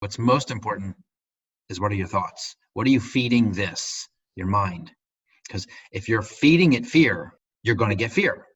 What's most important is, what are your thoughts? What are you feeding this, your mind? Because if you're feeding it fear, you're going to get fear.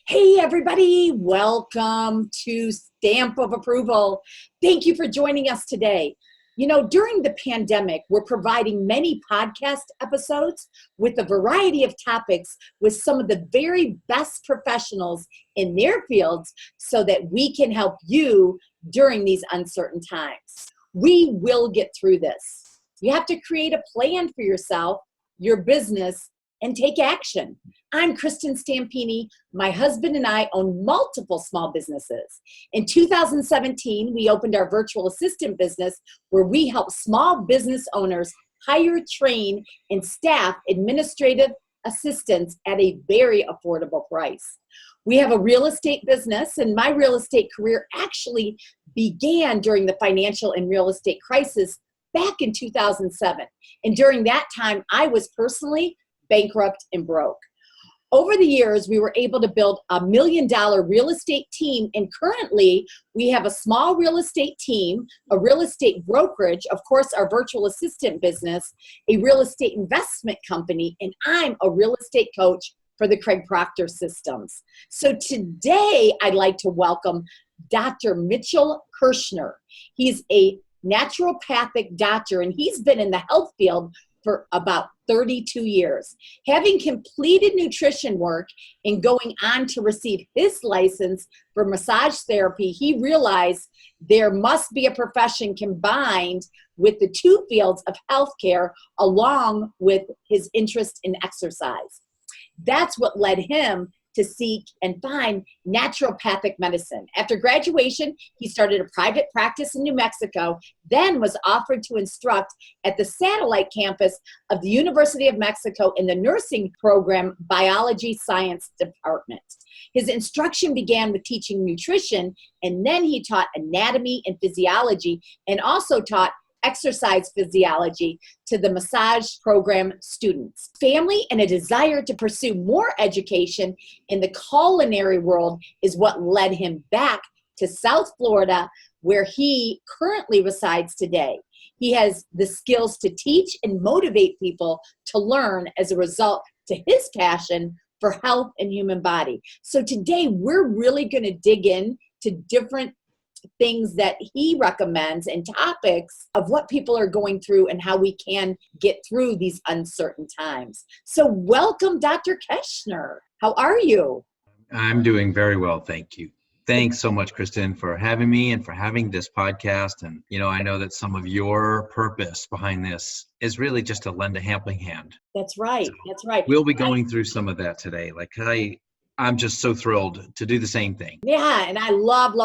Hey everybody, welcome to Stamp of Approval. Thank you for joining us today. You know, during the pandemic, we're providing many podcast episodes with a variety of topics with some of the very best professionals in their fields so that we can help you during these uncertain times. We will get through this. You have to create a plan for yourself, your business, and take action. I'm Kristin Stampini. My husband and I own multiple small businesses. In 2017, we opened our virtual assistant business where we help small business owners hire, train, and staff administrative assistants at a very affordable price. We have a real estate business, and my real estate career actually began during the financial and real estate crisis back in 2007. And during that time, I was personally bankrupt and broke. Over the years, we were able to build $1 million real estate team, and currently we have a small real estate team, a real estate brokerage, of course, our virtual assistant business, a real estate investment company, and I'm a real estate coach for the Craig Proctor Systems. So today, I'd like to welcome Dr. Mitchell Kershner. He's a naturopathic doctor, and he's been in the health field for about 32 years. Having completed nutrition work and going on to receive his license for massage therapy, he realized there must be a profession combined with the two fields of healthcare along with his interest in exercise. That's what led him to seek and find naturopathic medicine. After graduation, he started a private practice in New Mexico, then was offered to instruct at the satellite campus of the University of Mexico in the nursing program biology science department. His instruction began with teaching nutrition, and then he taught anatomy and physiology and also taught exercise physiology to the massage program students. Family and a desire to pursue more education in the culinary world is what led him back to South Florida, where he currently resides today. He has the skills to teach and motivate people to learn as a result to his passion for health and human body. So today we're really going to dig in to different things that he recommends and topics of what people are going through and how we can get through these uncertain times. So welcome, Dr. Kershner. How are you? I'm doing very well, thank you. Thanks so much, Kristin, for having me and for having this podcast. And, you know, I know that some of your purpose behind this is really just to lend a helping hand. That's right. So that's right. We'll be going through some of that today. I'm just so thrilled to do the same thing. Yeah, and I love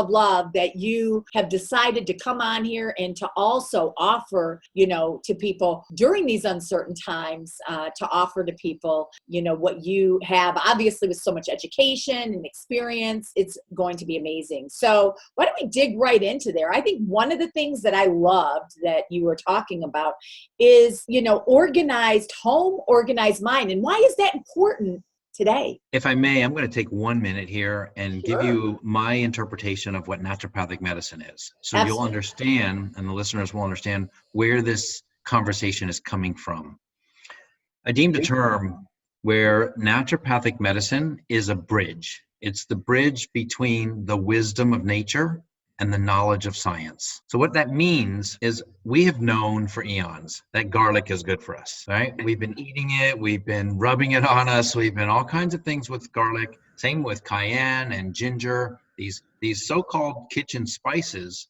that you have decided to come on here and to also offer, to people during these uncertain times, to offer to people, what you have, obviously with so much education and experience. It's going to be amazing. So why don't we dig right into there? I think one of the things that I loved that you were talking about is, organized home, organized mind. And why is that important today? If I may, I'm going to take 1 minute here and Sure. give you my interpretation of what naturopathic medicine is. So Absolutely. You'll understand, and the listeners will understand, where this conversation is coming from. I deemed a term where naturopathic medicine is a bridge. It's the bridge between the wisdom of nature and the knowledge of science. So what that means is we have known for eons that garlic is good for us, right? We've been eating it, we've been rubbing it on us, we've been all kinds of things with garlic, same with cayenne and ginger. These so-called kitchen spices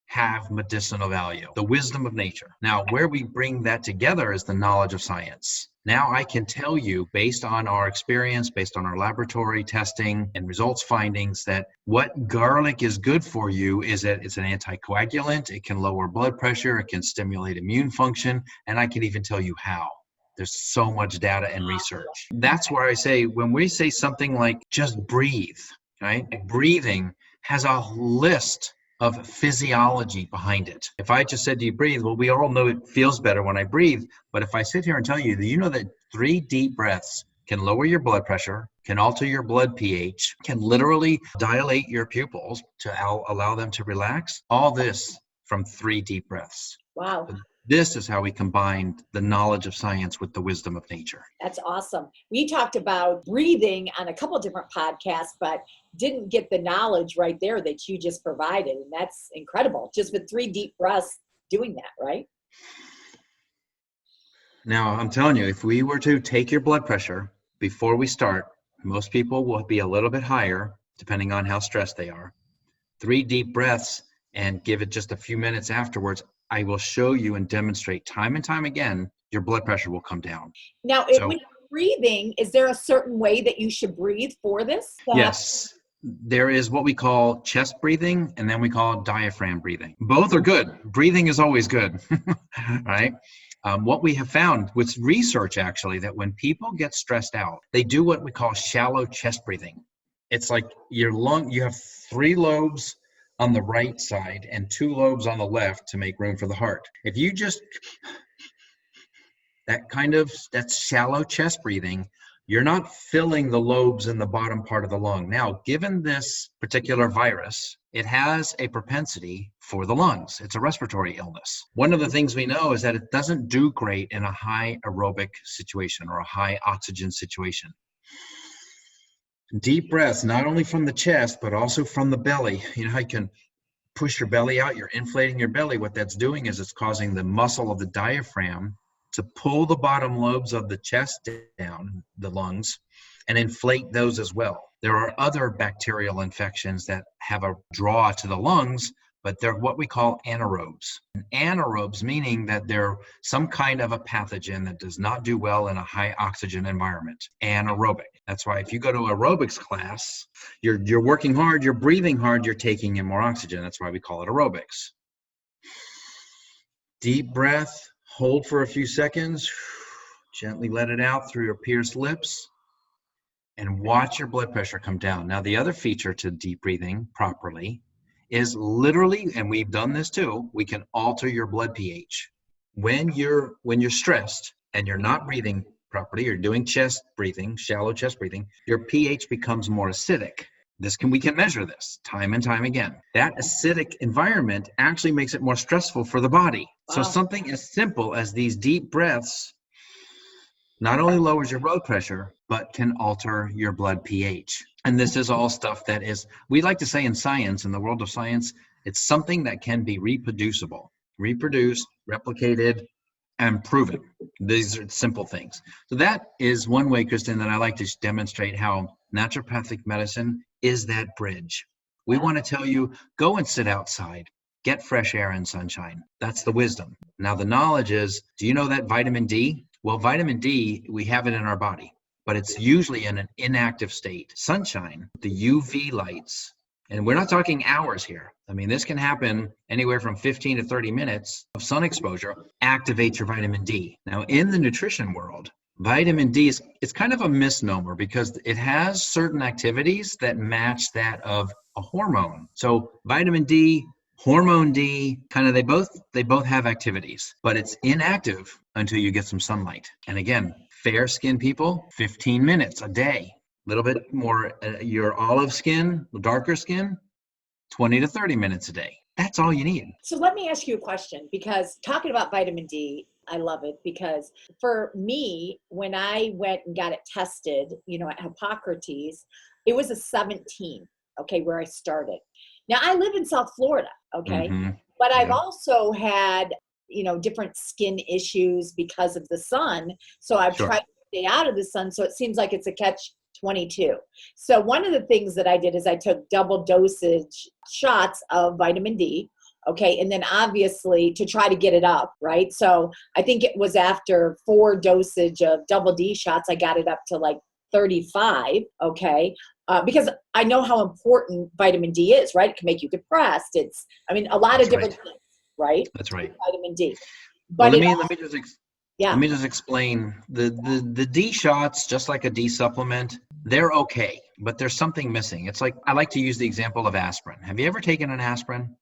have medicinal value, the wisdom of nature. Now, where we bring that together is the knowledge of science. Now I can tell you, based on our experience, based on our laboratory testing and results findings, that what garlic is good for you is that it's an anticoagulant, it can lower blood pressure, it can stimulate immune function, and I can even tell you how. There's so much data and research. That's where I say, when we say something like just breathe, right? Breathing has a list of physiology behind it. If I just said, do you breathe? Well, we all know it feels better when I breathe. But if I sit here and tell you that, you know that 3 deep breaths can lower your blood pressure, can alter your blood pH, can literally dilate your pupils to allow them to relax. All this from 3 deep breaths. Wow. This is how we combined the knowledge of science with the wisdom of nature. That's awesome. We talked about breathing on a couple different podcasts, but didn't get the knowledge right there that you just provided. And that's incredible. Just with 3 deep breaths doing that, right? Now, I'm telling you, if we were to take your blood pressure before we start, most people will be a little bit higher, depending on how stressed they are. 3 deep breaths and give it just a few minutes afterwards. I will show you and demonstrate time and time again, your blood pressure will come down. Now, when you're breathing, is there a certain way that you should breathe for this? Yes. There is what we call chest breathing, and then we call diaphragm breathing. Both are good. Breathing is always good, right? What we have found with research, actually, that when people get stressed out, they do what we call shallow chest breathing. It's like your lung, you have 3 lobes on the right side and 2 lobes on the left to make room for the heart. If you just, that's shallow chest breathing, you're not filling the lobes in the bottom part of the lung. Now, given this particular virus, it has a propensity for the lungs. It's a respiratory illness. One of the things we know is that it doesn't do great in a high aerobic situation or a high oxygen situation. Deep breaths, not only from the chest, but also from the belly. You know how you can push your belly out? You're inflating your belly. What that's doing is it's causing the muscle of the diaphragm to pull the bottom lobes of the chest down, the lungs, and inflate those as well. There are other bacterial infections that have a draw to the lungs, but they're what we call anaerobes. Anaerobes meaning that they're some kind of a pathogen that does not do well in a high oxygen environment. Anaerobic. That's why if you go to aerobics class, you're working hard, you're breathing hard, you're taking in more oxygen. That's why we call it aerobics. Deep breath, hold for a few seconds, gently let it out through your pierced lips, and watch your blood pressure come down. Now, the other feature to deep breathing properly is literally, and we've done this too, we can alter your blood pH. When you're stressed and you're not breathing properly, you're doing chest breathing, shallow chest breathing, your pH becomes more acidic. We can measure this time and time again. That acidic environment actually makes it more stressful for the body. Wow. So something as simple as these deep breaths not only lowers your blood pressure, but can alter your blood pH. And this is all stuff that is, we like to say in science, in the world of science, it's something that can be reproducible, reproduced, replicated, and proven. These are simple things. So that is one way, Kristin, that I like to demonstrate how naturopathic medicine is that bridge. We want to tell you, go and sit outside, get fresh air and sunshine. That's the wisdom. Now the knowledge is, do you know that vitamin D? Well, vitamin D, we have it in our body, but it's usually in an inactive state. Sunshine, the UV lights, and we're not talking hours here. I mean, this can happen anywhere from 15 to 30 minutes of sun exposure, activates your vitamin D. Now, in the nutrition world, vitamin D it's kind of a misnomer because it has certain activities that match that of a hormone. So vitamin D, hormone D, kind of they both have activities, but it's inactive until you get some sunlight. And again, fair skin people, 15 minutes a day. A little bit more, your olive skin, darker skin, 20 to 30 minutes a day. That's all you need. So let me ask you a question, because talking about vitamin D, I love it because for me, when I went and got it tested, at Hippocrates, it was a 17, okay, where I started. Now I live in South Florida, okay, but I've also had, different skin issues because of the sun. So I've tried to stay out of the sun. So it seems like it's a catch-22. So one of the things that I did is I took double dosage shots of vitamin D. Okay. And then obviously to try to get it up, right? So I think it was after 4 dosage of double D shots, I got it up to like 35. Okay. Because I know how important vitamin D is, right? It can make you depressed. A lot of different things, right? That's right. Vitamin D. But let me just explain the D shots, just like a D supplement, they're okay, but there's something missing. It's like, I like to use the example of aspirin. Have you ever taken an aspirin?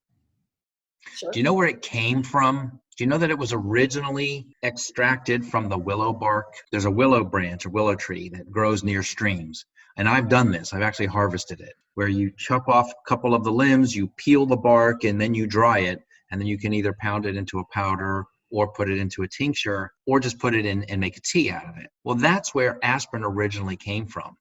Sure. Do you know where it came from? Do you know that it was originally extracted from the willow bark? There's a willow branch, a willow tree that grows near streams. And I've done this. I've actually harvested it, where you chop off a couple of the limbs, you peel the bark, and then you dry it. And then you can either pound it into a powder or put it into a tincture or just put it in and make a tea out of it. Well, that's where aspirin originally came from.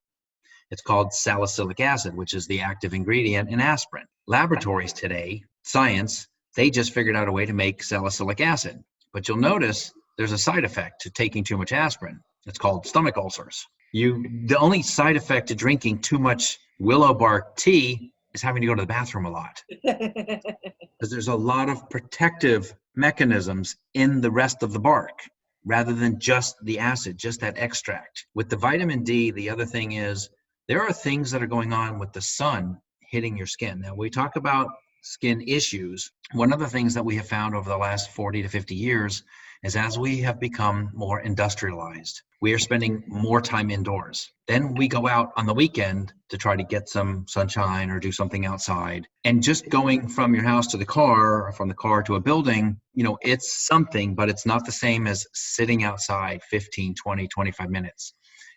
It's called salicylic acid, which is the active ingredient in aspirin. Laboratories today, science, they just figured out a way to make salicylic acid. But you'll notice there's a side effect to taking too much aspirin. It's called stomach ulcers. The only side effect to drinking too much willow bark tea is having to go to the bathroom a lot. Because there's a lot of protective mechanisms in the rest of the bark rather than just the acid, just that extract. With the vitamin D, the other thing is there are things that are going on with the sun hitting your skin. Now, we talk about skin issues. One of the things that we have found over the last 40 to 50 years is as we have become more industrialized, we are spending more time indoors. Then we go out on the weekend to try to get some sunshine or do something outside. And just going from your house to the car, or from the car to a building, it's something, but it's not the same as sitting outside 15, 20, 25 minutes.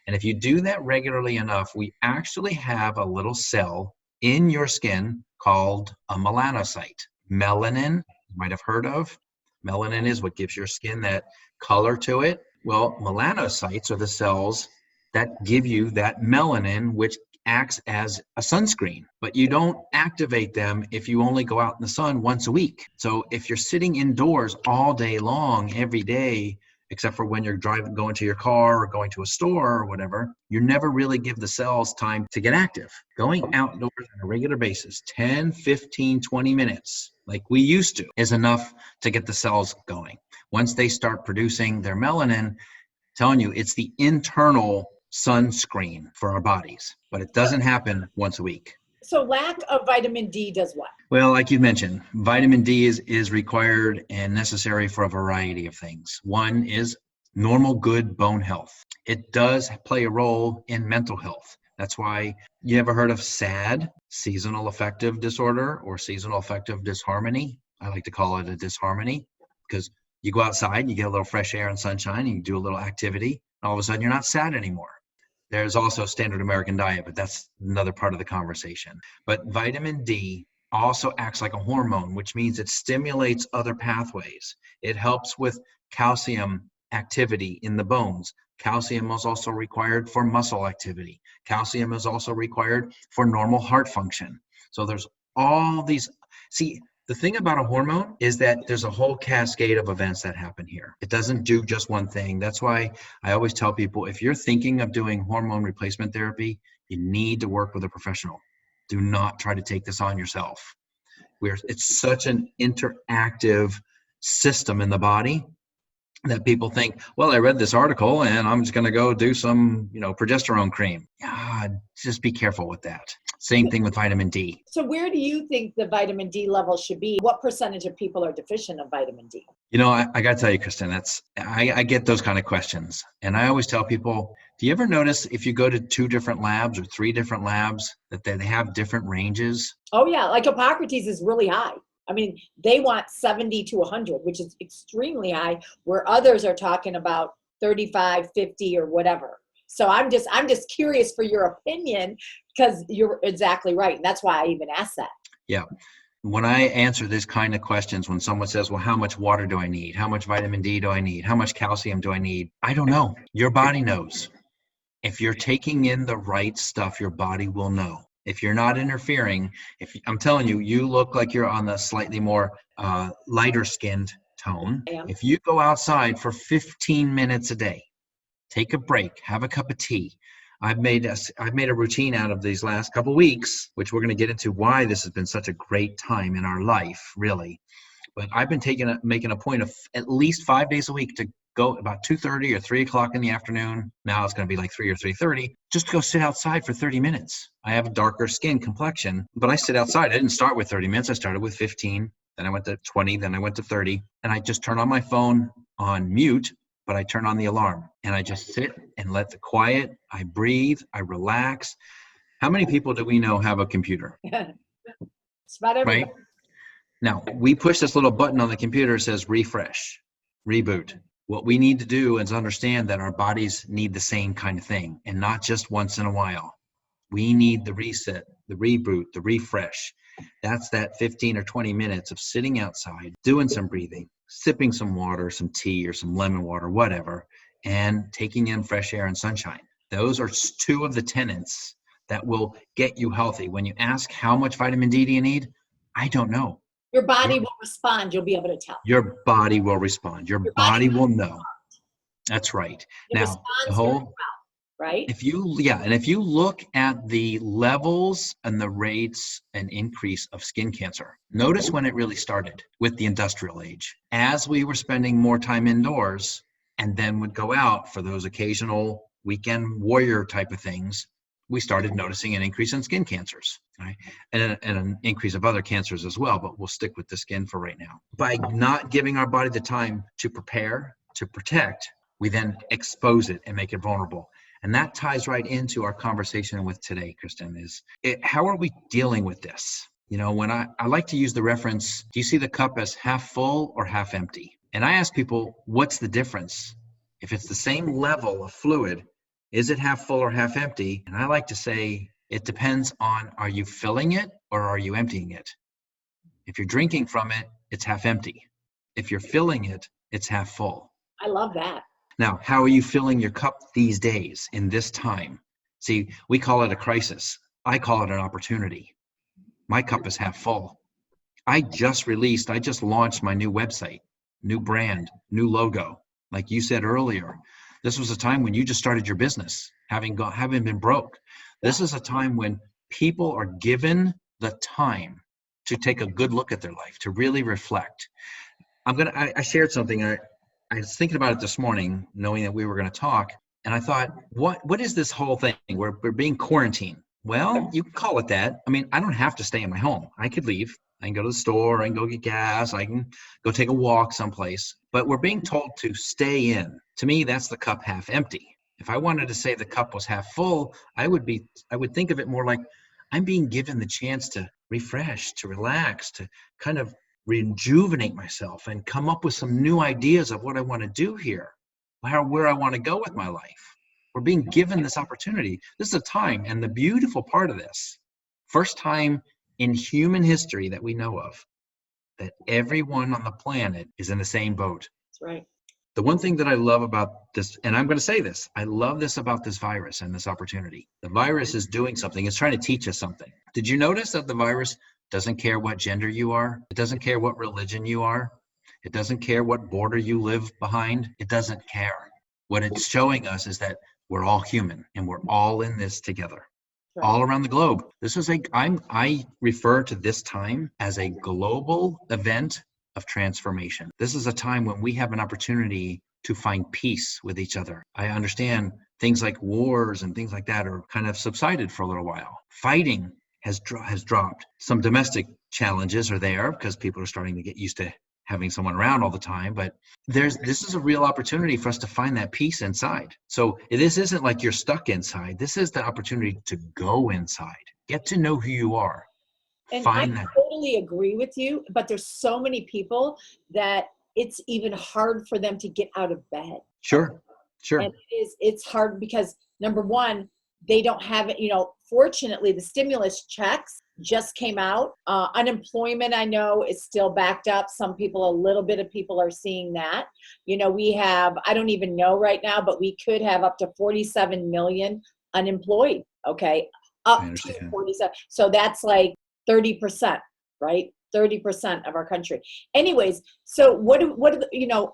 And if you do that regularly enough, we actually have a little cell in your skin called a melanocyte. Melanin, you might have heard of. Melanin is what gives your skin that color to it. Well, melanocytes are the cells that give you that melanin, which acts as a sunscreen. But you don't activate them if you only go out in the sun once a week. So if you're sitting indoors all day long, every day, except for when you're going to your car or going to a store or whatever, you never really give the cells time to get active. Going outdoors on a regular basis, 10, 15, 20 minutes, like we used to, is enough to get the cells going. Once they start producing their melanin, telling you it's the internal sunscreen for our bodies, but it doesn't happen once a week. So lack of vitamin D does what? Well, like you mentioned, vitamin D is required and necessary for a variety of things. One is normal, good bone health. It does play a role in mental health. That's why you ever heard of SAD, seasonal affective disorder, or seasonal affective disharmony? I like to call it a disharmony because you go outside, you get a little fresh air and sunshine, and you do a little activity, and all of a sudden you're not sad anymore. There's also standard American diet, but that's another part of the conversation. But vitamin D also acts like a hormone, which means it stimulates other pathways. It helps with calcium activity in the bones. Calcium is also required for muscle activity. Calcium is also required for normal heart function. So there's all these. See, the thing about a hormone is that there's a whole cascade of events that happen here. It doesn't do just one thing. That's why I always tell people, if you're thinking of doing hormone replacement therapy, you need to work with a professional. Do not try to take this on yourself. It's such an interactive system in the body that people think, well, I read this article and I'm just going to go do some, progesterone cream. Just be careful with that. Same thing with vitamin D. So where do you think the vitamin D level should be? What percentage of people are deficient of vitamin D? I got to tell you, Kristin, I get those kind of questions. And I always tell people, do you ever notice if you go to 2 different labs or 3 different labs that they have different ranges? Oh, yeah. Like Hippocrates is really high. I mean, they want 70 to 100, which is extremely high, where others are talking about 35, 50 or whatever. So I'm just curious for your opinion, because you're exactly right. And that's why I even asked that. Yeah. When I answer this kind of questions, when someone says, well, how much water do I need? How much vitamin D do I need? How much calcium do I need? I don't know. Your body knows. If you're taking in the right stuff, your body will know. If you're not interfering, I'm telling you, you look like you're on the slightly more lighter skinned tone. If you go outside for 15 minutes a day, take a break, have a cup of tea. I've made a routine out of these last couple of weeks, which we're going to get into why this has been such a great time in our life, really. But I've been making a point of at least 5 days a week to go about 2:30 or 3 o'clock in the afternoon. Now it's going to be like 3 or 3:30, just to go sit outside for 30 minutes. I have a darker skin complexion, but I sit outside. I didn't start with 30 minutes. I started with 15, then I went to 20, then I went to 30, and I just turn on my phone on mute, but I turn on the alarm and I just sit and let the quiet, I breathe, I relax. How many people do we know have a computer? It's about everybody. Right? Now, we push this little button on the computer that says refresh, reboot. What we need to do is understand that our bodies need the same kind of thing, and not just once in a while. We need the reset, the reboot, the refresh. That's that 15 or 20 minutes of sitting outside, doing some breathing, sipping some water, some tea or some lemon water, whatever, and taking in fresh air and sunshine. Those are two of the tenets that will get you healthy. When you ask how much vitamin D do you need, I don't know. Your body will respond. You'll be able to tell. Your body will respond. Your body will know. That's right. It Now, the very whole, well, right? if you look at the levels and the rates and increase of skin cancer, notice when it really started with the industrial age. As we were spending more time indoors and then would go out for those occasional weekend warrior type of things, we started noticing an increase in skin cancers, right? And an increase of other cancers as well, but we'll stick with the skin for right now. By not giving our body the time to prepare, to protect, we then expose it and make it vulnerable. And that ties right into our conversation with today, Kristin, how are we dealing with this? You know, when I like to use the reference, do you see the cup as half full or half empty? And I ask people, what's the difference? If it's the same level of fluid, is it half full or half empty? And I like to say, it depends on, are you filling it or are you emptying it? If you're drinking from it, it's half empty. If you're filling it, it's half full. I love that. Now, how are you filling your cup these days in this time? See, we call it a crisis. I call it an opportunity. My cup is half full. I just launched my new website, new brand, new logo. Like you said earlier, this was a time when you just started your business, having been broke. This is a time when people are given the time to take a good look at their life, to really reflect. I shared something. I was thinking about it this morning, knowing that we were going to talk, and I thought, what is this whole thing? We're being quarantined. Well, you can call it that. I mean, I don't have to stay in my home. I could leave. I can go to the store. I can go get gas. I can go take a walk someplace. But we're being told to stay in. To me, that's the cup half empty. If I wanted to say the cup was half full, I would think of it more like I'm being given the chance to refresh, to relax, to kind of rejuvenate myself and come up with some new ideas of what I want to do here, where I want to go with my life. We're being given this opportunity. This is a time, and the beautiful part of this, first time in human history that we know of, that everyone on the planet is in the same boat. That's right. The one thing that I love about this, and I'm going to say this, I love this about this virus and this opportunity. The virus is doing something. It's trying to teach us something. Did you notice that the virus doesn't care what gender you are? It doesn't care what religion you are. It doesn't care what border you live behind. It doesn't care. What it's showing us is that we're all human and we're all in this together. Right. All around the globe. This is I refer to this time as a global event of transformation. This is a time when we have an opportunity to find peace with each other. I understand things like wars and things like that are kind of subsided for a little while. Fighting has dropped. Some domestic challenges are there because people are starting to get used to having someone around all the time, but this is a real opportunity for us to find that peace inside. So this isn't like you're stuck inside. This is the opportunity to go inside, get to know who you are. And I totally agree with you, but there's so many people that it's even hard for them to get out of bed. Sure. And it's hard because, number one, they don't have it, fortunately the stimulus checks just came out. Unemployment, I know, is still backed up. A little bit of people are seeing that. We have, I don't even know right now, but we could have up to 47 million unemployed. Okay. Up to 47. So that's like 30%, right? 30% of our country. Anyways, so what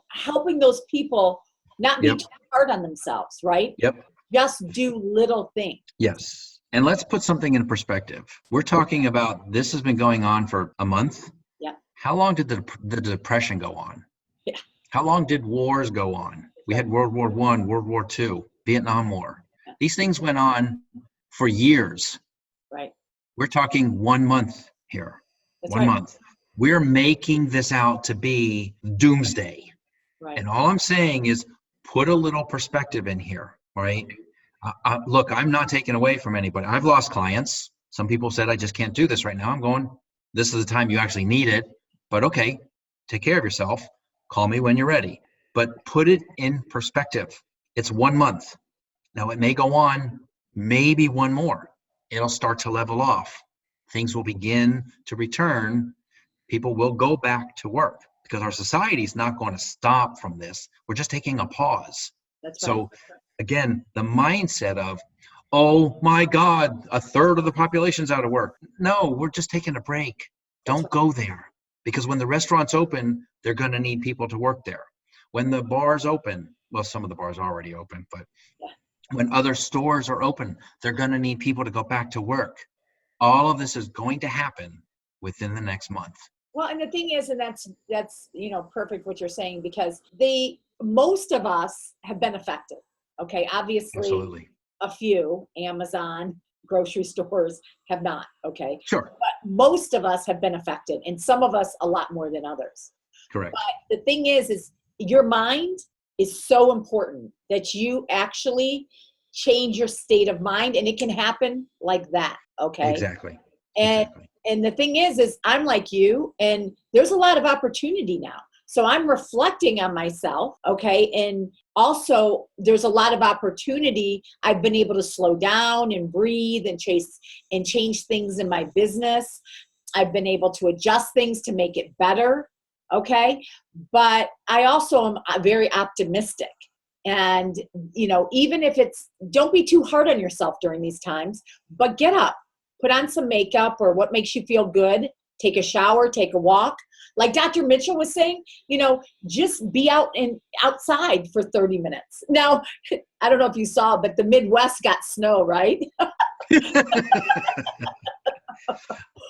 helping those people not be too hard on themselves, right? Yep. Just do little things. Yes. And let's put something in perspective. We're talking about this has been going on for a month. Yeah. How long did the Depression go on? Yeah. How long did wars go on? We had World War I, World War II, Vietnam War. Yeah. These things went on for years. Right. We're talking 1 month here. That's 1 month. We're making this out to be doomsday. Right. And all I'm saying is put a little perspective in here, right? Look, I'm not taking away from anybody. I've lost clients. Some people said, I just can't do this right now. I'm going, this is the time you actually need it. But okay, take care of yourself. Call me when you're ready. But put it in perspective. It's 1 month. Now it may go on maybe one more. it'll start to level off. Things will begin to return. People will go back to work because our society is not going to stop from this. We're just taking a pause. That's right. So again, the mindset of, oh my God, a third of the population's out of work. No, we're just taking a break. Don't go there, because when the restaurants open, they're going to need people to work there. When the bars open, well, some of the bars are already open, but when other stores are open, they're going to need people to go back to work. All of this is going to happen within the next month. Well, and the thing is, and that's perfect what you're saying, because most of us have been affected. Okay, obviously, Absolutely. A few, Amazon, grocery stores have not. Okay, Sure. but most of us have been affected, and some of us a lot more than others. Correct. But the thing is your mind is so important that you actually change your state of mind, and it can happen like that. Okay. Exactly. And the thing is I'm like you, and there's a lot of opportunity now. So I'm reflecting on myself, okay? And also there's a lot of opportunity. I've been able to slow down and breathe and change things in my business. I've been able to adjust things to make it better, okay? But I also am very optimistic. And, even if don't be too hard on yourself during these times, but get up, put on some makeup or what makes you feel good, take a shower, take a walk. Like Dr. Mitchell was saying, just be outside for 30 minutes. Now, I don't know if you saw, but the Midwest got snow, right?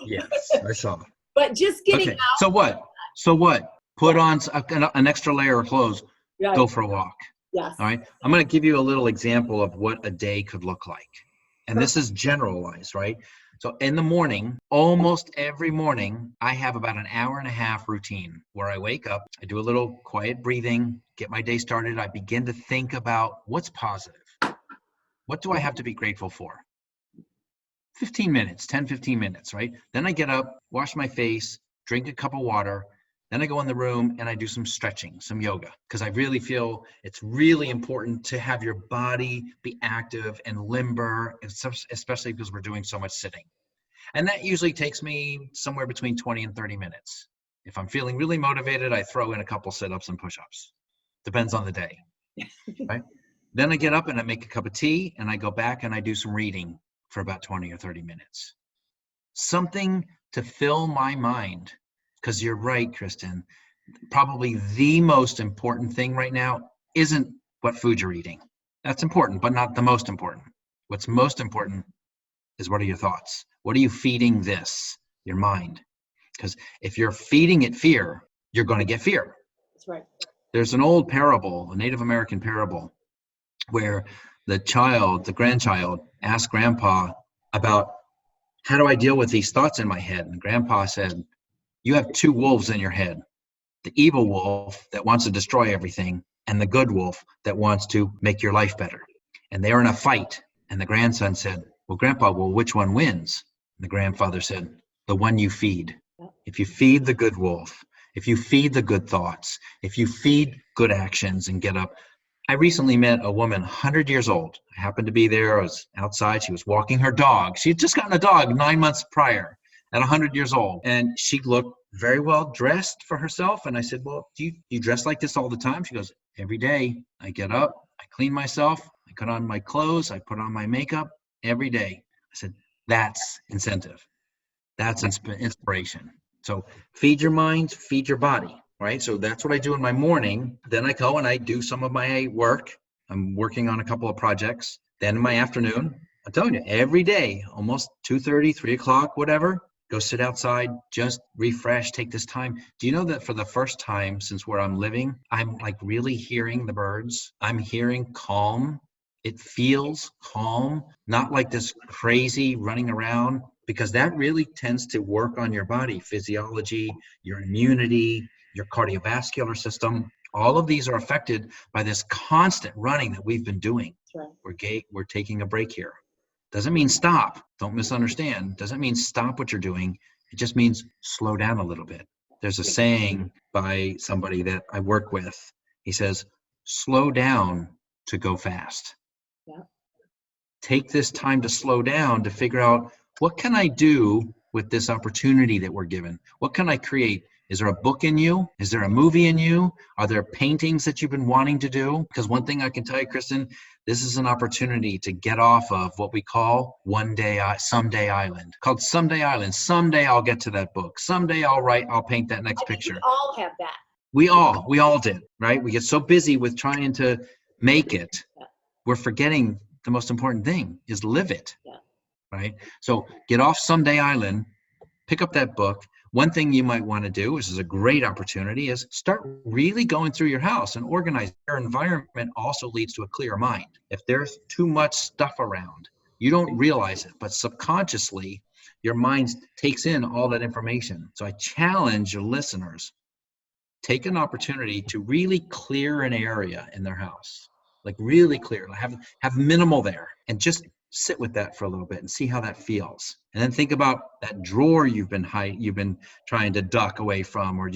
Yes, I saw. But just getting out. So what? Put on an extra layer of clothes. Right. Go for a walk. Yes. All right. I'm going to give you a little example of what a day could look like. And this is generalized, right? So in the morning, almost every morning, I have about an hour and a half routine where I wake up, I do a little quiet breathing, get my day started. I begin to think about what's positive. What do I have to be grateful for? 15 minutes, 10, 15 minutes, right? Then I get up, wash my face, drink a cup of water. Then I go in the room and I do some stretching, some yoga, because I really feel it's really important to have your body be active and limber, especially because we're doing so much sitting. And that usually takes me somewhere between 20 and 30 minutes. If I'm feeling really motivated, I throw in a couple sit-ups and push-ups. Depends on the day, right? Then I get up and I make a cup of tea and I go back and I do some reading for about 20 or 30 minutes. Something to fill my mind. Because you're right, Kristin, probably the most important thing right now isn't what food you're eating. That's important, but not the most important. What's most important is, what are your thoughts? What are you feeding your mind? Because if you're feeding it fear, you're going to get fear. That's right. There's an old parable, a Native American parable, where the grandchild, asked grandpa about, how do I deal with these thoughts in my head? And grandpa said, you have two wolves in your head, the evil wolf that wants to destroy everything and the good wolf that wants to make your life better. And they're in a fight. And the grandson said, well, Grandpa, which one wins? And the grandfather said, the one you feed. If you feed the good wolf, if you feed the good thoughts, if you feed good actions and get up. I recently met a woman, 100 years old. I happened to be there. I was outside. She was walking her dog. She had just gotten a dog 9 months prior. At 100 years old, and she looked very well dressed for herself. And I said, well, do you dress like this all the time? She goes, every day I get up, I clean myself, I put on my clothes, I put on my makeup every day. I said, that's incentive. That's inspiration. So feed your mind, feed your body, right? So that's what I do in my morning. Then I go and I do some of my work. I'm working on a couple of projects. Then in my afternoon, I'm telling you, every day, almost 2:30, 3 o'clock, whatever, go sit outside, just refresh, take this time. Do you know that for the first time since where I'm living, I'm like really hearing the birds? I'm hearing calm. It feels calm, not like this crazy running around, because that really tends to work on your body, physiology, your immunity, your cardiovascular system. All of these are affected by this constant running that we've been doing. Right. We're taking a break here. Doesn't mean stop. Don't misunderstand. Doesn't mean stop what you're doing. It just means slow down a little bit. There's a saying by somebody that I work with. He says, slow down to go fast. Yeah. take this time to slow down to figure out, what can I do with this opportunity that we're given? What can I create? Is there a book in you? Is there a movie in you? Are there paintings that you've been wanting to do? Because one thing I can tell you, Kristin, this is an opportunity to get off of what we call someday island. Called Someday Island. Someday I'll get to that book. Someday I'll paint that next picture. We all have that. We all did, right? We get so busy with trying to make it, we're forgetting the most important thing is live it, right? So get off Someday Island, pick up that book. One thing you might want to do, which is a great opportunity, is start really going through your house and organize. Your environment also leads to a clear mind. If there's too much stuff around, you don't realize it, but subconsciously, your mind takes in all that information. So I challenge your listeners, take an opportunity to really clear an area in their house, like really clear, have minimal there, and just sit with that for a little bit and see how that feels. And then think about that drawer you've been trying to duck away from, or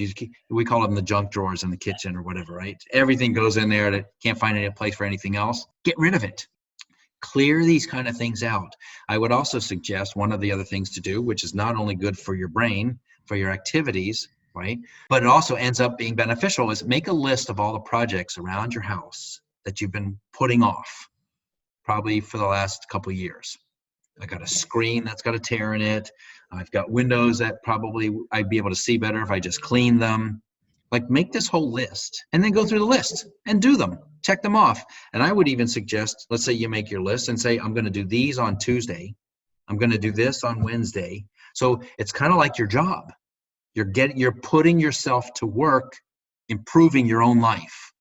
we call them the junk drawers in the kitchen or whatever, right? Everything goes in there that can't find any place for anything else. Get rid of it. Clear these kind of things out. I would also suggest one of the other things to do, which is not only good for your brain, for your activities, right? But it also ends up being beneficial, is make a list of all the projects around your house that you've been putting off, probably for the last couple of years. I got a screen that's got a tear in it. I've got windows that probably I'd be able to see better if I just cleaned them. Like, make this whole list and then go through the list and do them, check them off. And I would even suggest, let's say you make your list and say, I'm going to do these on Tuesday. I'm going to do this on Wednesday. So it's kind of like your job. You're putting yourself to work, improving your own life.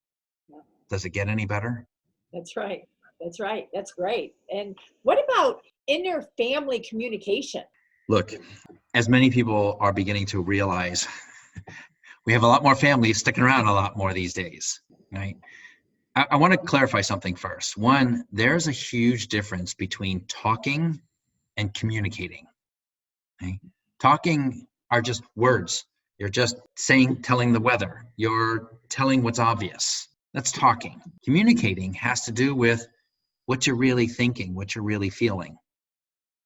Does it get any better? That's right. That's right. That's great. And what about inter-family communication? Look, as many people are beginning to realize, we have a lot more families sticking around a lot more these days, right? I want to clarify something first. One, there's a huge difference between talking and communicating. Okay? Talking are just words. You're just telling the weather. You're telling what's obvious. That's talking. Communicating has to do with what you're really thinking, what you're really feeling.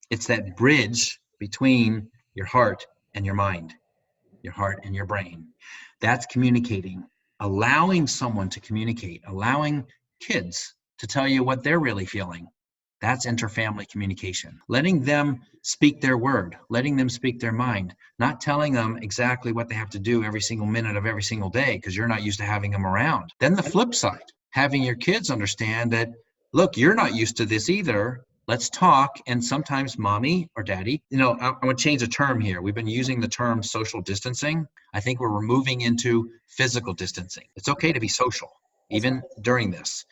It's that bridge between your heart and your mind, your heart and your brain. That's communicating, allowing someone to communicate, allowing kids to tell you what they're really feeling. That's interfamily communication. Letting them speak their word, letting them speak their mind, not telling them exactly what they have to do every single minute of every single day because you're not used to having them around. Then the flip side, having your kids understand that, look, you're not used to this either. Let's talk. And sometimes mommy or daddy, I want to change the term here. We've been using the term social distancing. I think we're moving into physical distancing. It's okay to be social, even during this.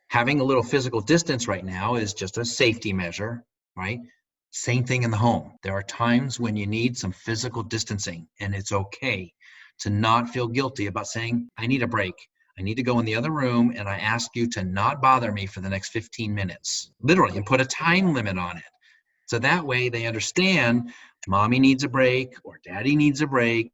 Having a little physical distance right now is just a safety measure, right? Same thing in the home. There are times when you need some physical distancing, and it's okay to not feel guilty about saying, I need a break. I need to go in the other room, and I ask you to not bother me for the next 15 minutes, literally, and put a time limit on it. So that way they understand mommy needs a break or daddy needs a break,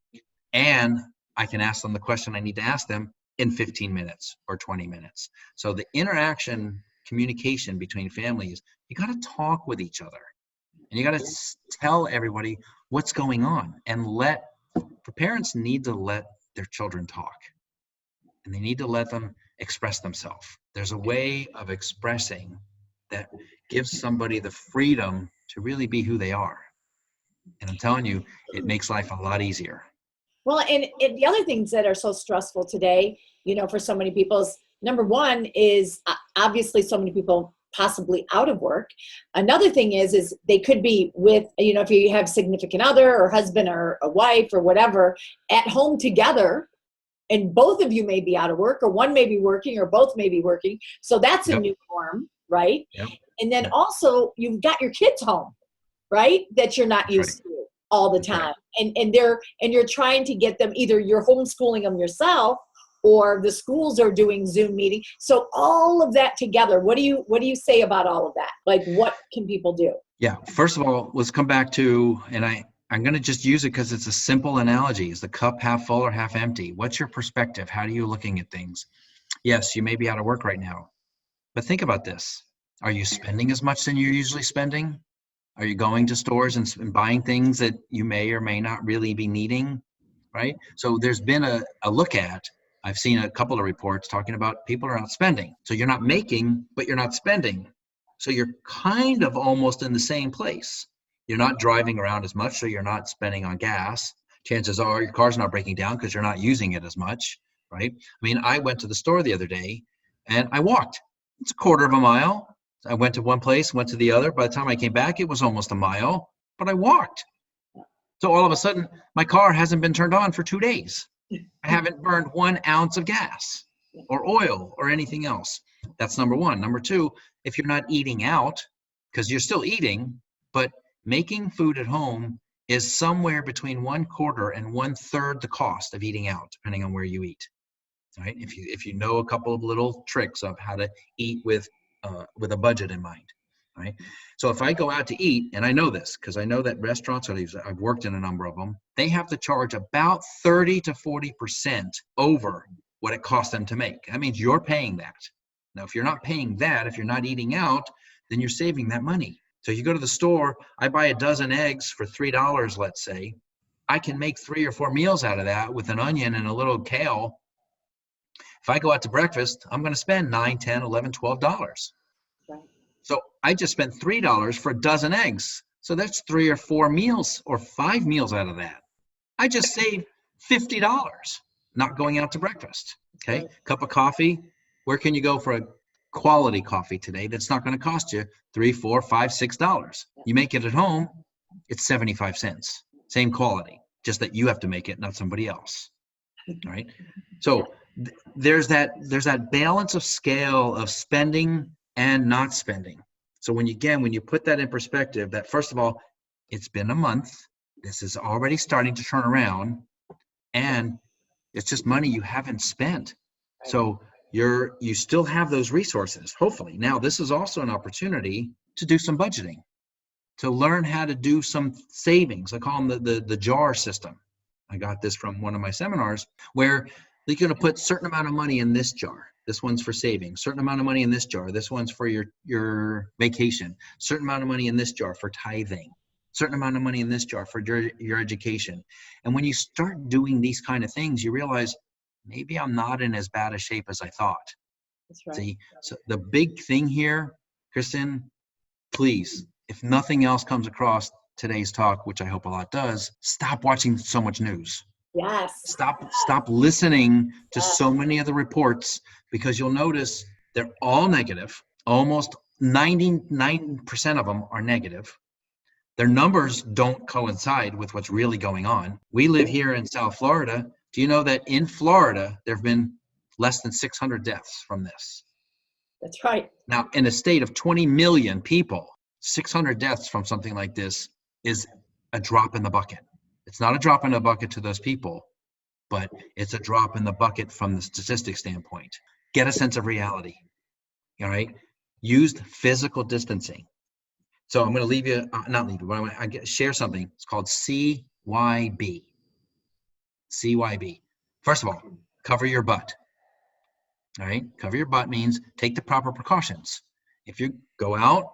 and I can ask them the question I need to ask them in 15 minutes or 20 minutes. So the interaction, communication between families, you got to talk with each other, and you got to tell everybody what's going on, and parents need to let their children talk. And they need to let them express themselves. There's a way of expressing that gives somebody the freedom to really be who they are. And I'm telling you, it makes life a lot easier. Well, and the other things that are so stressful today, for so many people is, number one is obviously so many people possibly out of work. Another thing is they could be with, if you have significant other or husband or a wife or whatever, at home together. And both of you may be out of work, or one may be working, or both may be working. So that's a new norm, right? Yep. And then also you've got your kids home, right? That you're not used to all the time. Right. And you're trying to get them, either you're homeschooling them yourself, or the schools are doing Zoom meeting. So all of that together, what do you say about all of that? Like, what can people do? Yeah. First of all, let's come back to, and I'm going to just use it because it's a simple analogy. Is the cup half full or half empty? What's your perspective? How are you looking at things? Yes, you may be out of work right now, but think about this. Are you spending as much than you're usually spending? Are you going to stores and buying things that you may or may not really be needing, right? So there's been a look at, I've seen a couple of reports talking about people are not spending. So you're not making, but you're not spending. So you're kind of almost in the same place. You're not driving around as much, so you're not spending on gas. Chances are your car's not breaking down because you're not using it as much, right? I mean, I went to the store the other day and I walked. It's a quarter of a mile. I went to one place, went to the other. By the time I came back, it was almost a mile, but I walked. So all of a sudden, my car hasn't been turned on for 2 days. I haven't burned 1 ounce of gas or oil or anything else. That's number one. Number two, if you're not eating out, because you're still eating, but making food at home is somewhere between 1/4 and 1/3 the cost of eating out, depending on where you eat. Right? If you know a couple of little tricks of how to eat with a budget in mind, right? So if I go out to eat, and I know this because I know that restaurants, I've worked in a number of them, they have to charge about 30 to 40% over what it costs them to make. That means you're paying that. Now, if you're not paying that, if you're not eating out, then you're saving that money. So you go to the store, I buy a dozen eggs for $3, let's say. I can make 3 or 4 meals out of that with an onion and a little kale. If I go out to breakfast, I'm going to spend $9, $10, $11, $12. Right. So I just spent $3 for a dozen eggs. So that's 3 or 4 meals or 5 meals out of that. I just saved $50 not going out to breakfast. Okay. Right. Cup of coffee. Where can you go for a quality coffee today that's not going to cost you $3, $4, $5, $6? You make it at home, it's 75 cents. Same quality, just that you have to make it, not somebody else. All right. So there's that balance of scale of spending and not spending. So when you put that in perspective, that first of all, it's been a month. This is already starting to turn around, and it's just money you haven't spent. So you still have those resources, hopefully. Now, this is also an opportunity to do some budgeting, to learn how to do some savings. I call them the jar system. I got this from one of my seminars where you're going to put a certain amount of money in this jar. This one's for savings. Certain amount of money in this jar. This one's for your vacation. Certain amount of money in this jar for tithing. Certain amount of money in this jar for your education. And when you start doing these kind of things, you realize maybe I'm not in as bad a shape as I thought. That's right. See, so the big thing here, Kristin, please, if nothing else comes across today's talk, which I hope a lot does, stop watching so much news. Yes. Stop listening to so many of the reports, because you'll notice they're all negative. Almost 99% of them are negative. Their numbers don't coincide with what's really going on. We live here in South Florida. Do you know that in Florida, there have been less than 600 deaths from this? That's right. Now, in a state of 20 million people, 600 deaths from something like this is a drop in the bucket. It's not a drop in the bucket to those people, but it's a drop in the bucket from the statistics standpoint. Get a sense of reality. All right? Use physical distancing. So I'm going to leave you, not leave you, but I want to share something. It's called CYB. CYB. First of all, cover your butt. All right? Cover your butt means take the proper precautions. If you go out,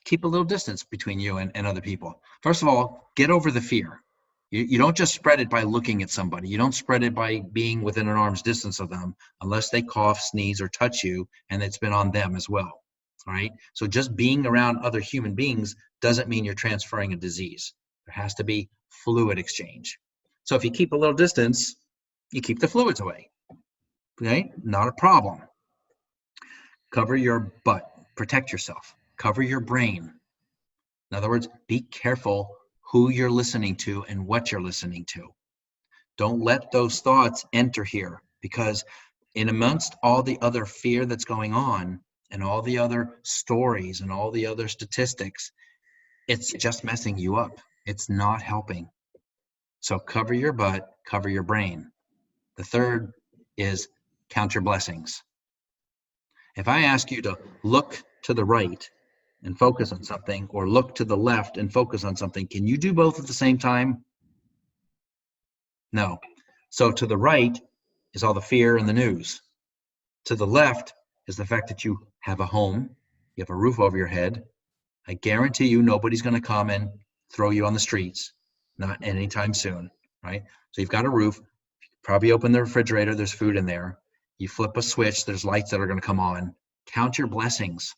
keep a little distance between you and other people. First of all, get over the fear. You don't just spread it by looking at somebody. You don't spread it by being within an arm's distance of them unless they cough, sneeze, or touch you, and it's been on them as well. All right? So just being around other human beings doesn't mean you're transferring a disease. There has to be fluid exchange. So if you keep a little distance, you keep the fluids away. Okay? Not a problem. Cover your butt. Protect yourself. Cover your brain. In other words, be careful who you're listening to and what you're listening to. Don't let those thoughts enter here, because in amongst all the other fear that's going on and all the other stories and all the other statistics, it's just messing you up. It's not helping. So cover your butt, cover your brain. The third is count your blessings. If I ask you to look to the right and focus on something, or look to the left and focus on something, can you do both at the same time? No. So to the right is all the fear and the news. To the left is the fact that you have a home, you have a roof over your head. I guarantee you nobody's going to come and throw you on the streets, not anytime soon, right? So you've got a roof, probably open the refrigerator, there's food in there. You flip a switch, there's lights that are going to come on. Count your blessings.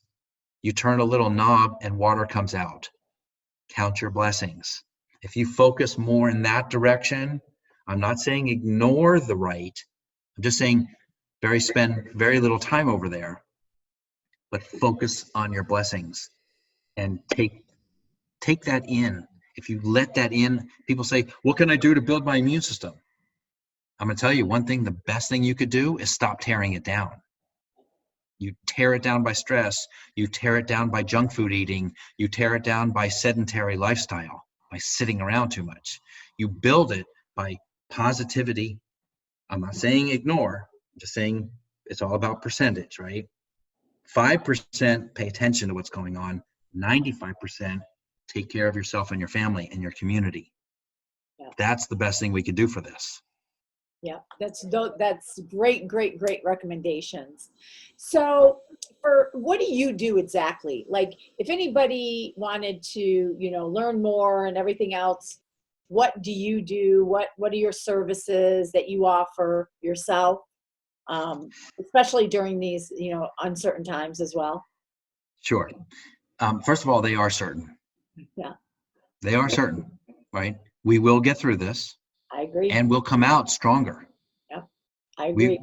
You turn a little knob and water comes out. Count your blessings. If you focus more in that direction, I'm not saying ignore the right. I'm just saying spend very little time over there, but focus on your blessings and take that in. If you let that in, people say, what can I do to build my immune system? I'm going to tell you one thing, the best thing you could do is stop tearing it down. You tear it down by stress. You tear it down by junk food eating. You tear it down by sedentary lifestyle, by sitting around too much. You build it by positivity. I'm not saying ignore. I'm just saying it's all about percentage, right? 5% pay attention to what's going on. 95% take care of yourself and your family and your community. Yeah. That's the best thing we could do for this. Yeah, that's great recommendations. So for what do you do exactly? Like if anybody wanted to, learn more and everything else, what do you do? What are your services that you offer yourself? Especially during these, uncertain times as well. Sure. First of all, they are certain. Yeah. They are certain, right? We will get through this. I agree. And we'll come out stronger. Yeah, I agree.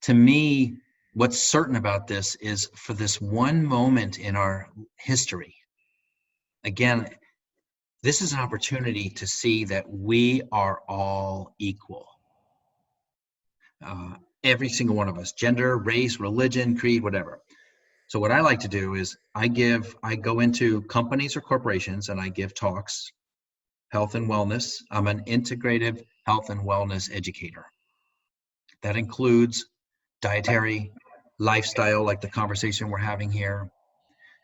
To me, what's certain about this is for this one moment in our history, again, this is an opportunity to see that we are all equal. Every single one of us, gender, race, religion, creed, whatever. So what I like to do is I go into companies or corporations and I give talks, health and wellness. I'm an integrative health and wellness educator. That includes dietary, lifestyle, like the conversation we're having here,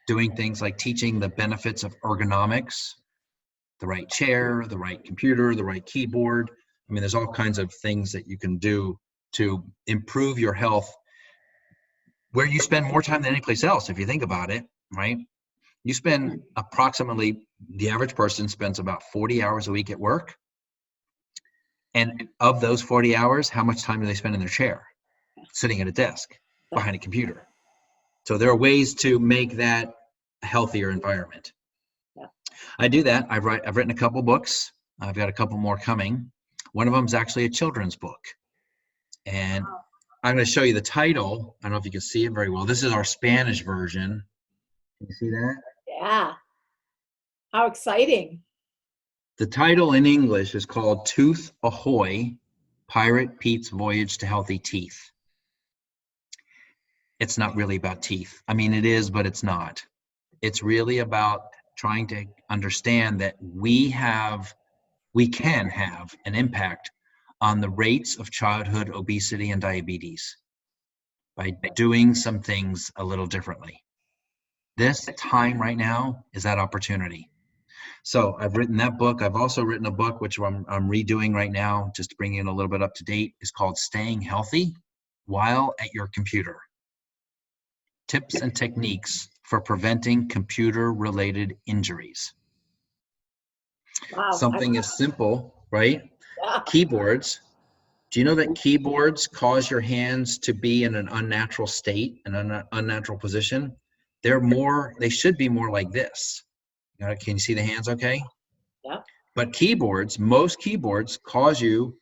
doing things like teaching the benefits of ergonomics, the right chair, the right computer, the right keyboard. I mean, there's all kinds of things that you can do to improve your health where you spend more time than any place else, if you think about it, right? You spend approximately, the average person spends about 40 hours a week at work. And of those 40 hours, how much time do they spend in their chair, sitting at a desk, behind a computer? So there are ways to make that a healthier environment. Yeah. I do that. I've written a couple books. I've got a couple more coming. One of them is actually a children's book. And I'm going to show you the title. I don't know if you can see it very well. This is our Spanish version. Can you see that? Yeah. How exciting. The title in English is called Tooth Ahoy, Pirate Pete's Voyage to Healthy Teeth. It's not really about teeth. I mean, it is, but it's not. It's really about trying to understand that we can have an impact on the rates of childhood obesity and diabetes by doing some things a little differently. This time right now is that opportunity. So I've written that book. I've also written a book, which I'm redoing right now, just to bring it a little bit up to date. It's called Staying Healthy While at Your Computer. Tips and techniques for preventing computer-related injuries. Wow. Something as simple, right? Yeah. Keyboards. Do you know that keyboards cause your hands to be in an unnatural state, an unnatural position? They should be more like this. Can you see the hands okay? Yeah. But most keyboards cause you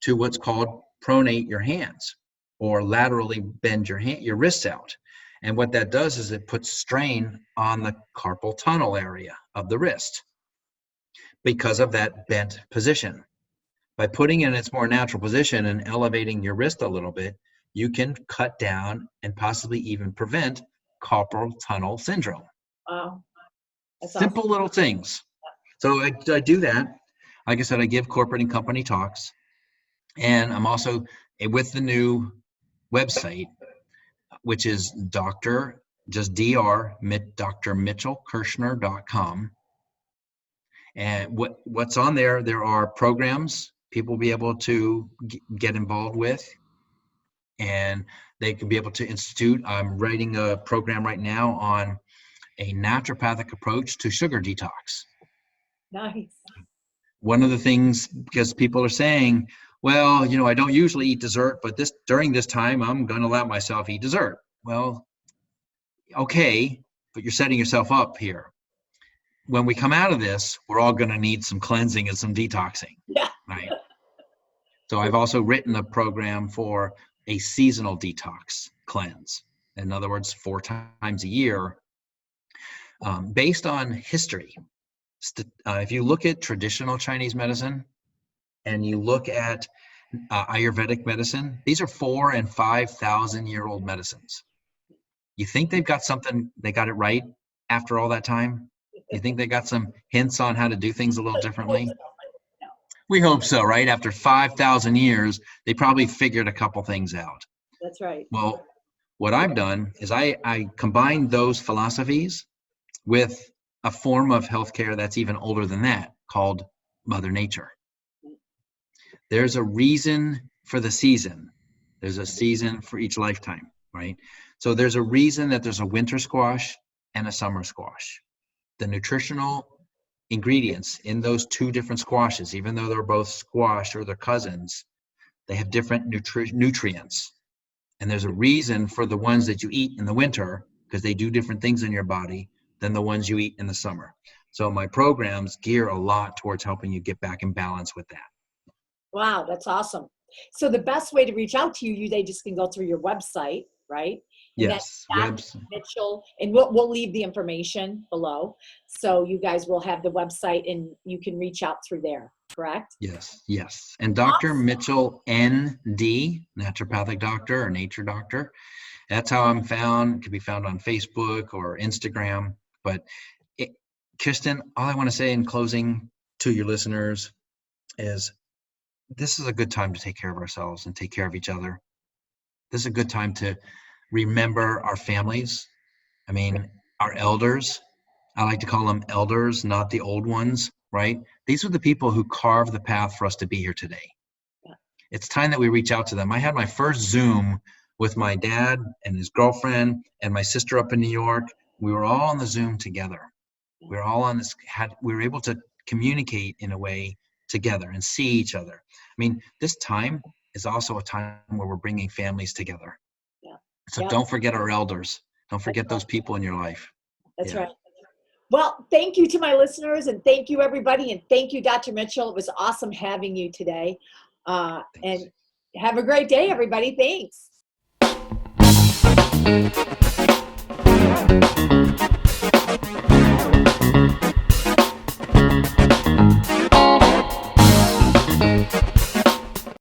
to what's called pronate your hands or laterally bend your wrists out. And what that does is it puts strain on the carpal tunnel area of the wrist because of that bent position. By putting it in its more natural position and elevating your wrist a little bit, you can cut down and possibly even prevent carpal tunnel syndrome. Wow. That's Simple awesome. little things. So I do that. Like I said, I give corporate and company talks. And I'm also with the new website, which is drmitchellkershner.com. And what's on there are programs people will be able to get involved with. and they can be able to institute. I'm writing a program right now on a naturopathic approach to sugar detox. Nice. One of the things, because people are saying, well, I don't usually eat dessert, but during this time, I'm going to let myself eat dessert. Well, okay, but you're setting yourself up here. When we come out of this, we're all going to need some cleansing and some detoxing. Yeah. Right. So I've also written a program for a seasonal detox cleanse. In other words, 4 times a year, based on history. If you look at traditional Chinese medicine and you look at Ayurvedic medicine, these are 4,000 and 5,000 year old medicines. You think they got it right after all that time? You think they got some hints on how to do things a little differently? We hope so, right? After 5,000 years, they probably figured a couple things out. That's right. Well, what I've done is I combined those philosophies with a form of healthcare that's even older than that, called Mother Nature. There's a reason for the season. There's a season for each lifetime, right? So there's a reason that there's a winter squash and a summer squash. The nutritional ingredients in those 2 different squashes, even though they're both squash or they're cousins, they have different nutrients. And there's a reason for the ones that you eat in the winter, because they do different things in your body than the ones you eat in the summer. So my programs gear a lot towards helping you get back in balance with that. Wow, that's awesome. So the best way to reach out to you, they just can go through your website, right? And Yes, that's Mitchell, and we'll leave the information below. So you guys will have the website and you can reach out through there, correct? Yes. And Dr. Mitchell, ND, naturopathic doctor or nature doctor. That's how I'm found. It can be found on Facebook or Instagram. But Kristin, all I want to say in closing to your listeners is this is a good time to take care of ourselves and take care of each other. This is a good time to remember our families. I mean, our elders. I like to call them elders, not the old ones, right? These are the people who carved the path for us to be here today. Yeah. It's time that we reach out to them. I had my first Zoom with my dad and his girlfriend and my sister up in New York. We were all on the Zoom together. We were all on this, we were able to communicate in a way together and see each other. I mean, this time is also a time where we're bringing families together. Yeah. So don't forget our elders. Don't forget those people in your life. That's right. Well, thank you to my listeners, and thank you everybody, and thank you, Dr. Mitchell. It was awesome having you today. And have a great day, everybody. Thanks.